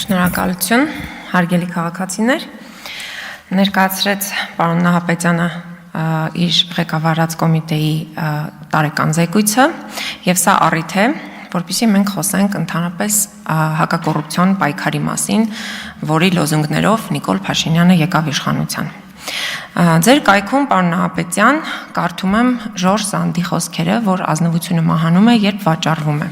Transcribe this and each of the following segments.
Շնորհակալություն, հարգելի քաղաքացիներ, ներկայացրեց պարոն Նահապետյանը իր ղեկավարած կոմիտեի տարեկան զեկույցը եւ սա առիթ է, որպեսզի մենք խոսենք ընդհանրապես հակակոռուպցիոն պայքարի մասին, որի լոզունգներով Նիկոլ Փաշինյանը եկավ իշխանության։ Ձեր կայքում պարոն Նահապետյան կարդում եմ Ժորժ Սանդի խոսքերը, որ ազնվությունը մահանում է, երբ վաճառվում է։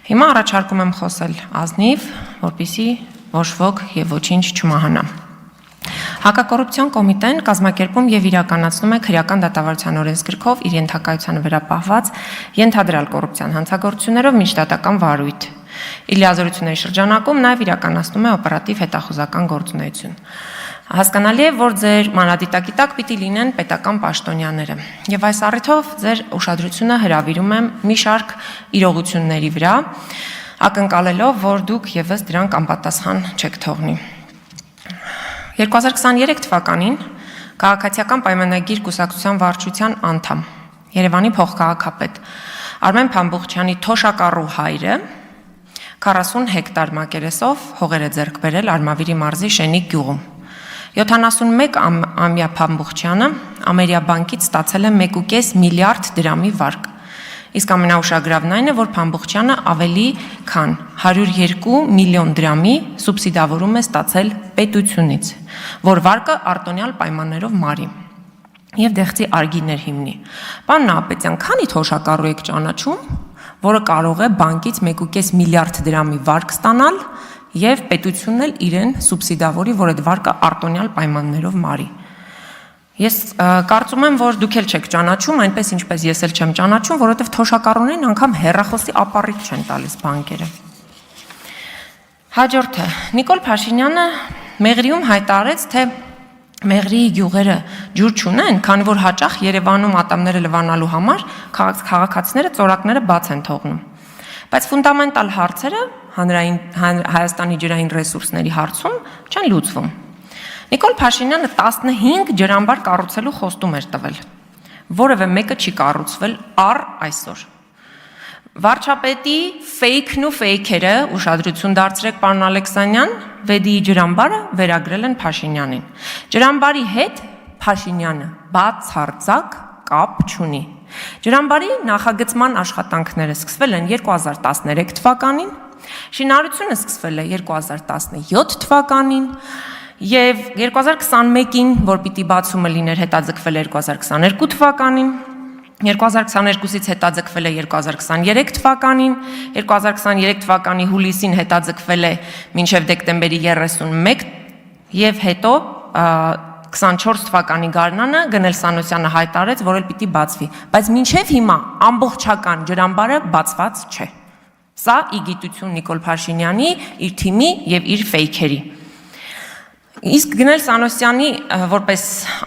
Հիմա առաջարկում եմ խոսել ազնիվ, որպեսզի ոչ ոք եւ ոչինչ չմահանա։ Հակակոռուպցիոն կոմիտեն կազմակերպում եւ իրականացնում է քրեական դատավարության օրենսգրքով իր ենթակայությանը վերապահված ենթադրյալ կոռուպցիան հանցագործություններով միջդատական վարույթ։ Իր լիազորությունների շրջանակում նաեւ իրականացնում է օպերատիվ հետախուզական գործունեություն։ Հասկանալի է, որ ձեր մանրադիտակի տակ պիտի լինեն պետական պաշտոնյաները։ Եվ այս առիթով ձեր ուշադրությունը հրավիրում եմ մի շարք իրողությունների վրա, ակնկալելով, որ դուք եւս դրանք անպատասխան չեք թողնի։ 2023 թվականին քաղաքացիական պայմանագիր կուսակցության վարչության անդամ, Երևանի փոխքաղաքապետ Արմեն Փամբուխչյանի թոշակառու հայրը 40 հեկտար մակերեսով հողեր է ձեռք բերել Արմավիրի մարզի Շենիկ գյուղում։ 71-ամյա Փամբուխչյանը Ամերիա բանկից ստացել է 1.5 միլիարդ դրամի վարկ։ Իսկ ամենաուշագրավն այն է, որ Փամբուխչյանը ավելի քան 102 միլիոն դրամի սուբսիդավորում է ստացել պետությունից, որ վարկը արտոնյալ պայմաններով մարի եւ դեղցի արգիներ հիմնի։ Պարոն Նահապետյան, քանի թոշակառու եք ճանաչում, որը կարող է բանկից 1.5 միլիարդ դրամի վարկ ստանալ եւ պետությունն էլ իրեն սուբսիդավորի, որ այդ վարկը արտոնյալ պայմաններով մարի։ Ես կարծում եմ, որ դուք էլ չեք ճանաչում, այնպես ինչպես ես էլ չեմ ճանաչում, որովհետեւ թոշակառուներին անգամ հեռախոսի ապառիկ չեն տալիս բանկերը։ Հաջորդը Նիկոլ Փաշինյանը Մեղրիում հայտարարեց, թե Մեղրիի գյուղերը ջուր չունեն, քանի որ հաճախ Երևանում ատամները լվանալու համար քաղաքացիները ծորակները բաց են թողնում։ Բայց ֆունդամենտալ հարցերը Հայաստանի ջրային ռեսուրսների հարցում չեն լուծվում։ Նիկոլ Փաշինյանը 15 ջրամբար կառուցելու խոստում էր տվել, որևէ մեկը չի կառուցվել առ այսօր։ Վարչապետի ֆեյքն ու ֆեյքերը, ուշադրություն դարձրեք պարոն Ալեքսանյան, Վեդիի ջրամբարը վերագրել են Փաշինյանին։ Ջրամբարի հետ Փաշինյանը բացարձակ կապ չունի։ Ջրամբարի նախագծման աշխատանքները սկսվել են 2013 թվականին, շինարարությունը սկսվել է 2017 թվականին եւ 2021-ին, որ պիտի բացումը լիներ, հետաձգվել է 2022 թվականին, 2022-ից հետաձգվել է 2023 թվականին, 2023 թվականի հուլիսին հետաձգվել է մինչև դեկտեմբերի 31 եւ հետո 24 թվականի գարնանը Գնել Սանոսյանը հայտարարեց, որ էլ պիտի բացվի, բայց մինչև հիմա ամբողջական ջրամբարը բացված չէ։ Սա իգիտություն Նիկոլ Փաշինյանի, իր թիմի եւ իր ֆեյքերի։ Իսկ Գնել Սանոսյանի որպես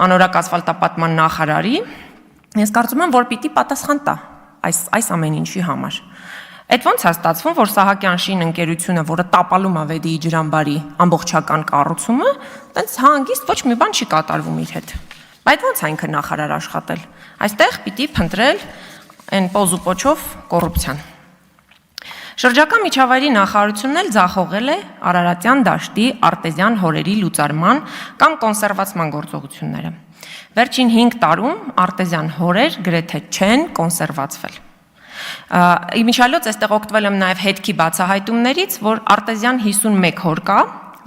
անորակ ասֆալտապատման նախարարի, ես կարծում եմ, որ պիտի պատասխան տա այս ամեն ինչի համար։ Այդ ոնց է ստացվում, որ Սահակյան շին ընկերությունը, որը տապալում է Վեդիի ջրամբարի ամբողջական կառուցումը, տենց հանգիստ ոչ մի բան չի կատարվում իր հետ։ Բայց ոնց է ինքը նախարար աշխատել։ Այստեղ պիտի փնտրել այն պոզ ու պոչով կոռուպցիան։ Շրջակա միջավայրի նախարարությունն էլ ձախողել է Արարատյան դաշտի արտեզյան հորերի լուծարման կամ կոնսերվացման գործողությունները։ Վերջին 5 տարում արտեզյան հորեր գրեթե չեն կոնսերվացվել։ Իմիջիալոց այստեղ օգտվել եմ նաև հետքի բացահայտումներից, որ արտեզյան 51 հոր կա,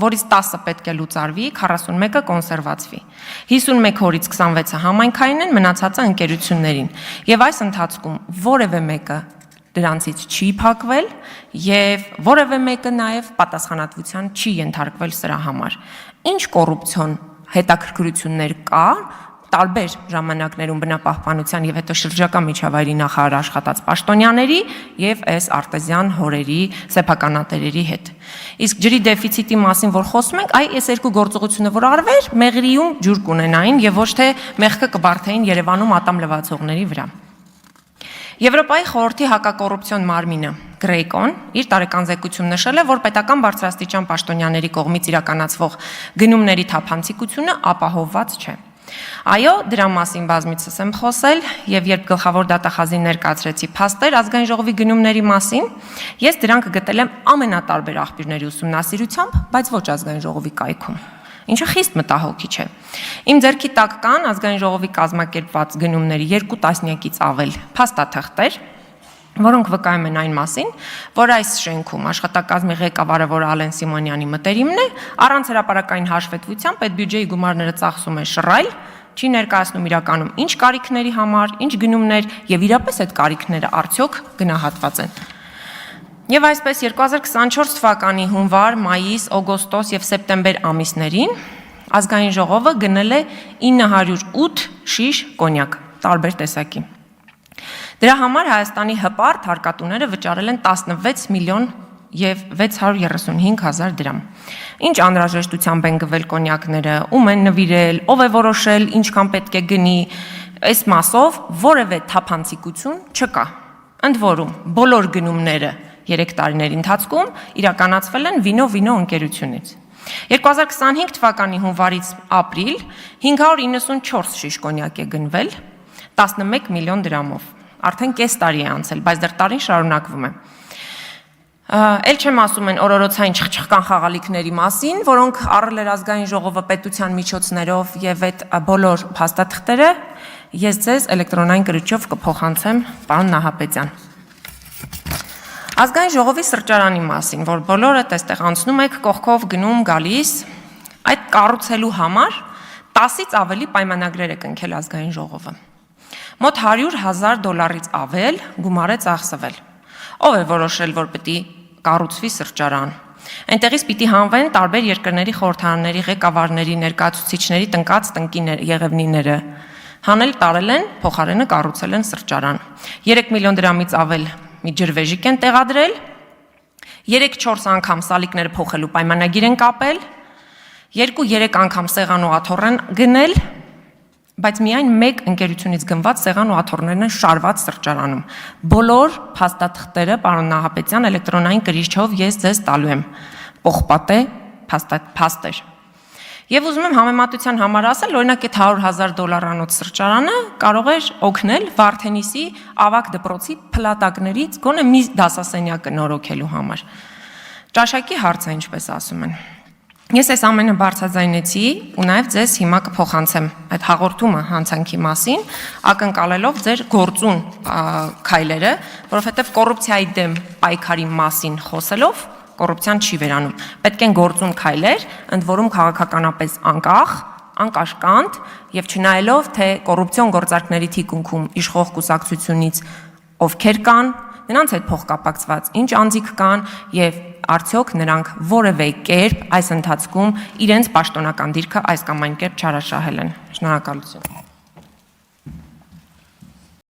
որից 10-ը պետք է լուծարվի, 41-ը կոնսերվացվի։ 51 հորից 26-ը համայնքային են, մնացածը ընկերություններին։ Եվ այս ընթացքում որևէ մեկը դրանցից չի փակվել եւ որևէ մեկը նաեւ պատասխանատվության չի ենթարկվել սրա համար։ Ինչ կոռուպցիոն հետաքրքրություններ կա տարբեր ժամանակներում բնապահպանության եւ հետո շրջակա միջավայրի նախարար աշխատած պաշտոնյաների եւ այս արտեզյան հորերի սեփականատերերի հետ։ Իսկ ջրի դեֆիցիտի մասին որ խոսում ենք, այս երկու գործողությունը որ արվեր, Մեղրիում ջուր կունենային եւ ոչ թե մեղքը կբարթեին Երևանում ատամ լվացողների վրա։ Եվրոպայի խորհրդի հակակոռուպցիոն մարմինը Գրեյկոն իր տարեկան զեկույցում նշել է, որ պետական բարձրաստիճան պաշտոնյաների կողմից իրականացվող գնումների թափանցիկությունը ապահովված չէ։ Այո, դրա մասին բազմիցս եմ խոսել եւ երբ գլխավոր դատախազին ներկայացրեցի փաստեր ազգային ժողովի գնումների մասին, ես դրանք գտել եմ ամենատարբեր աղբյուրների ուսումնասիրությամբ, բայց ոչ ազգային ժողովի կայքում, ինչը խիստ մտահոգիչ է։ Իմ ձեռքի տակ կան ազգային ժողովի կազմակերպված գնումների 2 տասնյակից ավել փաստաթղթեր, որոնք վկայում են այն մասին, որ այս շենքում աշխատակազմի ղեկավարը, որ Ալեն Սիմոնյանի մտերիմն է, առանց հրապարակային հաշվետվության պետբյուջեի գումարները ծախսում է շռայլ, չի ներկայացնում իրականում ինչ կարիքների համար, ինչ գնումներ եւ իրապես այդ կարիքները արդյոք գնահատված են։ Եվ այսպես 2024 թվականի հունվար, մայիս, օգոստոս եւ սեպտեմբեր ամիսներին ազգային ժողովը գնել է 908 շիշ կոնյակ, տարբեր տեսակի։ Դրա համար Հայաստանի հպարտ հարկատուները վճարել են 16 միլիոն եւ 635 հազար դրամ։ Ինչ անհրաժեշտությամբ են գվել կոնյակները, ում են նվիրել, ով է որոշել, ինչքան պետք է գնի, այս մասով որևէ թափանցիկություն չկա։ Ընդ որում, բոլոր գնումները 3 տարիների ընթացքում իրականացվել են Վինո ընկերությունից։ 2025 թվականի հունվարից ապրիլ 594 շիշ կոնյակ է գնվել 11 միլիոն դրամով։ Արդեն կես տարի է անցել, բայց դեռ տարին շարունակվում է։ Էլ չեմ ասում են օրորոցային չխչխկան խաղալիքների մասին, որոնք առել էր ազգային ժողովը պետության միջոցներով եւ այդ բոլոր փաստաթղթերը ես ձեզ էլեկտրոնային կրիչով կփոխանցեմ, պարոն Նահապետյան։ Ազգային ժողովի սրճարանի մասին, որ բոլորդ այստեղ անցնում եք կողքով գնում գալիս, այդ կառուցելու համար 10-ից ավելի պայմանագրեր է կնքել ազգային ժողովը։ Մոտ $100,000 ավել գումար է ծախսվել։ Ով է որոշել, որ պետք է կառուցվի սրճարան։ Այնտեղից պիտի հանվեն տարբեր երկրների խորհրդարանների ղեկավարների, ներկայացուցիչների տնկած տնկիներ, եղևնիները։ Հանել տարել են, փոխարենը կառուցել են սրճարան։ 3 միլիոն դրամից ավել մի ջրվեժիկ են տեղադրել, 3-4 անգամ սալիկները փոխելու պայմանագիր են կապել, 2-3 անգամ սեղան ու աթոռ են գնել, բայց միայն մեկ ընկերությունից գնված սեղան ու աթոռներն են շարված սրճարանում։ Բոլոր փաստաթղթերը, պարոն Նահապետյան, էլեկտրոնային կրիչով ես ձեզ տալու եմ։ Պողպատե փաստեր։ Եվ ուզում եմ համեմատության համար ասել, օրինակ այդ $100,000 սրճարանը կարող էր օգնել Վարդենիսի ավագ դպրոցի փլատակներից գոնե մի դասասենյակը նորոգելու համար։ Ճաշակի հարց է, ինչպես ասում են։ Ես այս ամենը բարձրաձայնեցի ու նաև ձեզ հիմա կփոխանցեմ այդ հաղորդումը հանցանքի մասին, ակնկալելով ձեր գործուն քայլերը, որովհետև կոռուպցիայի դեմ պայքարի մասին խոսելով կոռուպցիան չի վերանում։ Պետք են գործուն քայլեր, ընդ որում քաղաքականապես անկախ, անկաշկանդ եւ չնայելով թե կոռուպցիոն գործարքների թիկունքում իշխող կուսակցությունից ովքեր կան, նրանց հետ փոխկապակցված ինչ անձիկ կան եւ արդյոք նրանք որևէ կերպ այս ընթացքում իրենց պաշտոնական դիրքը այս կամ այն կերպ չարաշահել են։ Շնորհակալություն։